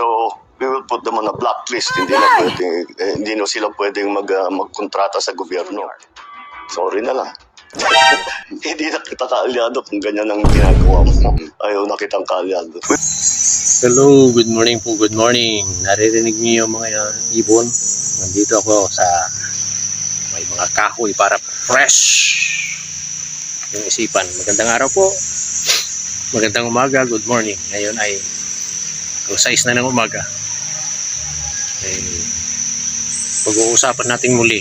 So, we will put them on a blacklist. Hindi na sila pwedeng magkontrata sa gobyerno. Sorry na lang. Hindi na kita kaalyado kung ganyan ang ginagawa mo. Ayaw na kitang kaalyado. Hello, good morning po, good morning. Naririnig niyo yung mga ibon. Nandito ako sa may mga kahoy para fresh yung isipan. Magandang araw po. Magandang umaga, good morning. Ngayon ay 6 na ng umaga. Pag-uusapan natin muli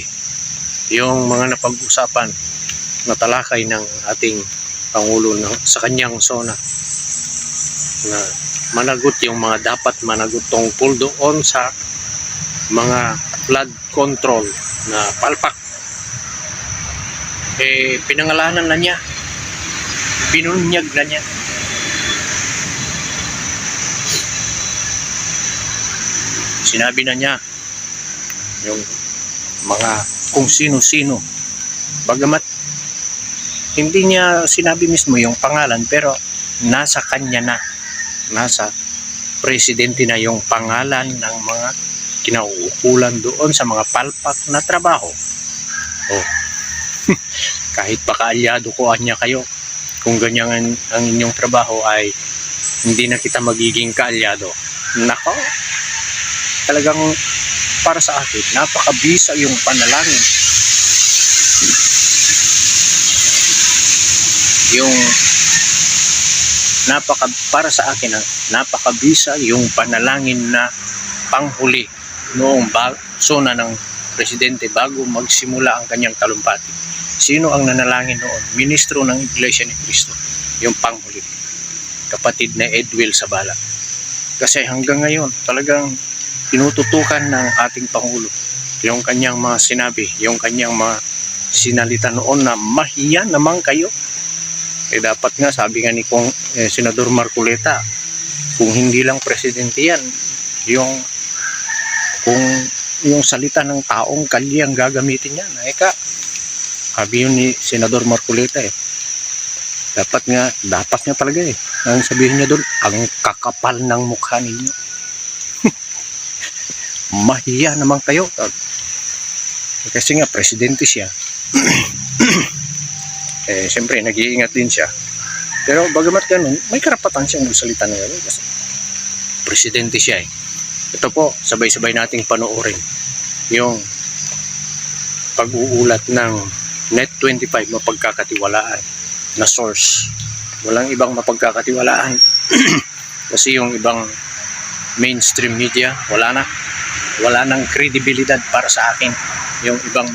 yung mga napag-usapan na talakay ng ating Pangulo sa kanyang zona na managot yung mga dapat managot tungkol doon sa mga flood control na palpak. Pinangalanan na niya, binunyag na niya. Sinabi na niya yung mga kung sino-sino. Bagamat hindi niya sinabi mismo yung pangalan, pero nasa kanya na, nasa presidente na yung pangalan ng mga kinauukulan doon sa mga palpak na trabaho. Kahit pa kaalyado ko anya kayo, kung ganyan ang inyong trabaho ay hindi na kita magiging kaalyado. Nako, talagang para sa akin napakabisa yung panalangin, yung para sa akin napakabisa yung panalangin na panghuli noong zona ng presidente bago magsimula ang kanyang talumpati. Sino ang nanalangin noon? Ministro ng Iglesia ni Cristo, yung panghuli, kapatid na Edwil Sabala. Kasi hanggang ngayon talagang tinututukan ng ating Pangulo yung kanyang mga sinabi, yung kanyang mga sinalita noon na mahiya naman kayo. Dapat nga, sabi nga ni Senador Marcoleta, kung hindi lang presidente yan, kung yung salita ng taong kalye ang gagamitin yan, sabi yun ni Senador Marcoleta dapat nga talaga ang sabihin niya doon, ang kakapal ng mukha ninyo. Mahiya naman kayo. Kasi nga presidente siya. Siyempre nag-iingat din siya, pero bagamat ganun, may karapatan siyang magsalita na gano'n kasi presidente siya. Ito po, sabay-sabay nating panoorin yung pag-uulat ng Net25, mapagkakatiwalaan na source. Walang ibang mapagkakatiwalaan kasi yung ibang mainstream media wala nang kredibilidad para sa akin. Yung ibang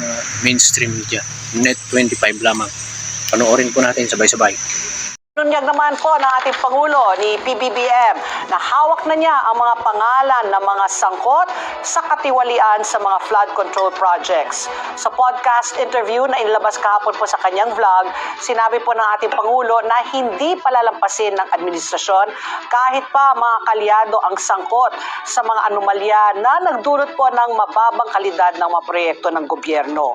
mainstream media, Net25 lamang. Panoorin po natin sabay-sabay. Binunyag naman po ng ating Pangulo ni PBBM na hawak na niya ang mga pangalan ng mga sangkot sa katiwalian sa mga flood control projects. Sa podcast interview na inilabas kahapon po sa kanyang vlog, sinabi po ng ating Pangulo na hindi palalampasin ng administrasyon kahit pa mga kalyado ang sangkot sa mga anomalya na nagdulot po ng mababang kalidad ng mga proyekto ng gobyerno.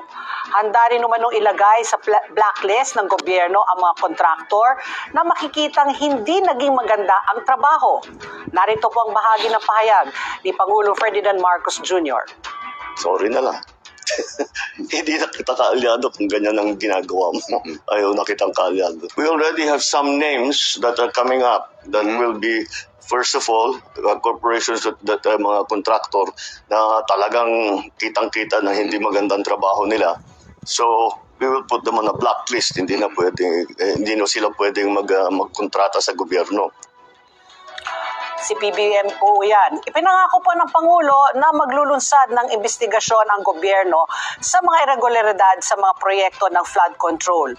Handa rin naman ilagay sa blacklist ng gobyerno ang mga kontraktor na makikitang hindi naging maganda ang trabaho. Narito po ang bahagi ng pahayag ni Pangulong Ferdinand Marcos Jr. Sorry na lang. Hindi na kita kaalyado kung ganyan ang ginagawa mo. Ayaw na kitang kaalyado. We already have some names that are coming up that will be, first of all, corporations that mga contractor na talagang kitang-kita na hindi magandang trabaho nila. So, we will put them on a blacklist. Hindi na sila pwedeng magkontrata sa gobyerno. Si PBBM po yan. Ipinangako po ng Pangulo na maglulunsad ng investigasyon ang gobyerno sa mga irregularidad sa mga proyekto ng flood control.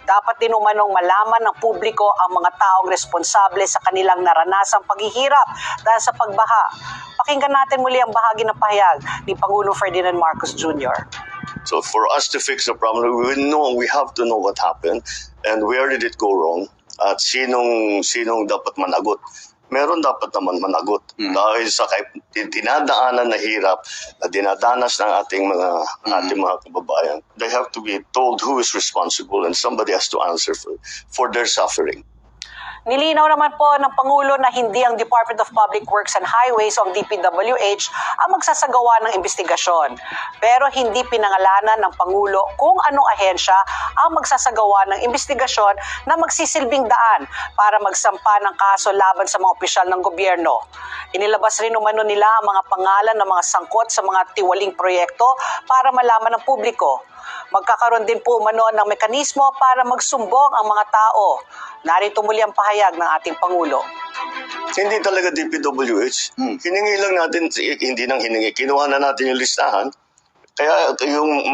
Dapat din umanong malaman ng publiko ang mga taong responsable sa kanilang naranasang paghihirap dahil sa pagbaha. Pakinggan natin muli ang bahagi ng pahayag ni Pangulong Ferdinand Marcos Jr. So for us to fix the problem, we have to know what happened and where did it go wrong at sinong dapat managot. Meron dapat naman managot dahil sa dinadaanan na hirap na dinadanas ng ating mga kababayan. They have to be told who is responsible and somebody has to answer for their suffering. Nilinaw naman po ng Pangulo na hindi ang Department of Public Works and Highways o ang DPWH ang magsasagawa ng investigasyon. Pero hindi pinangalanan ng Pangulo kung anong ahensya ang magsasagawa ng investigasyon na magsisilbing daan para magsampa ng kaso laban sa mga opisyal ng gobyerno. Inilabas rin umano nila ang mga pangalan ng mga sangkot sa mga tiwaling proyekto para malaman ng publiko. Magkakaroon din po umano ng mekanismo para magsumbong ang mga tao. Narito muli ang pahayag ng ating Pangulo. Hindi talaga DPWH. Hiningi lang natin, hindi nang hiningi. Kinuha na natin yung listahan. Kaya yung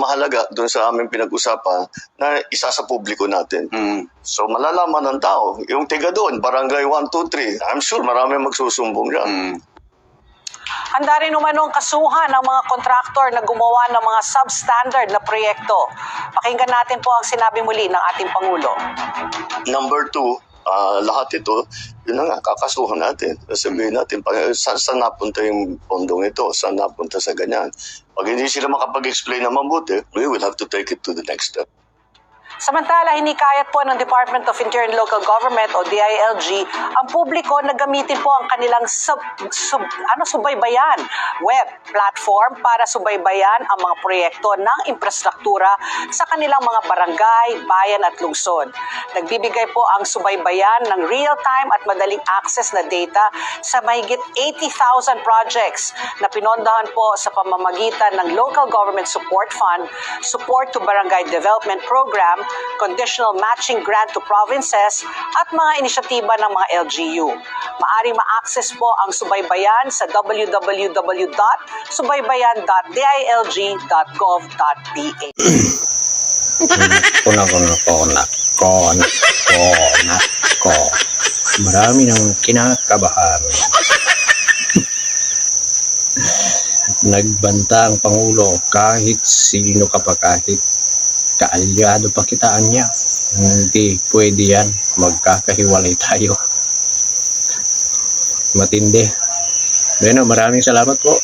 mahalaga doon sa aming pinag-usapan na isa sa publiko natin. So malalaman ng tao. Yung tiga doon, Barangay 1, 2, 3, I'm sure marami magsusumbong dyan. Handa rin umanong kasuhan ng mga kontraktor na gumawa ng mga substandard na proyekto. Pakinggan natin po ang sinabi muli ng ating Pangulo. Number 2, lahat ito, yun na nga, kakasuhan natin. Sabihin natin, saan napunta yung pondong ito? Saan napunta sa ganyan? Pag hindi sila makapag-explain na mabuti, we will have to take it to the next step. Samantala, hinikayat po ng Department of Interior and Local Government o DILG ang publiko na gamitin po ang kanilang subaybayan web platform para subaybayan ang mga proyekto ng infrastruktura sa kanilang mga barangay, bayan at lungsod. Nagbibigay po ang subaybayan ng real-time at madaling access na data sa mahigit 80,000 projects na pinondahan po sa pamamagitan ng Local Government Support Fund, Support to Barangay Development Program, Conditional Matching Grant to Provinces at mga inisyatiba ng mga LGU. Maaring ma-access po ang subaybayan sa www.subaybayan.dilg.gov.ph. Nako. Marami nang kinakabahan. Nagbanta ang Pangulo kahit sino ka pa, kahit kaalyado pa kitaan niya. Hindi pwede yan. Magkakahiwalay tayo. Matindi. Bueno, maraming salamat po.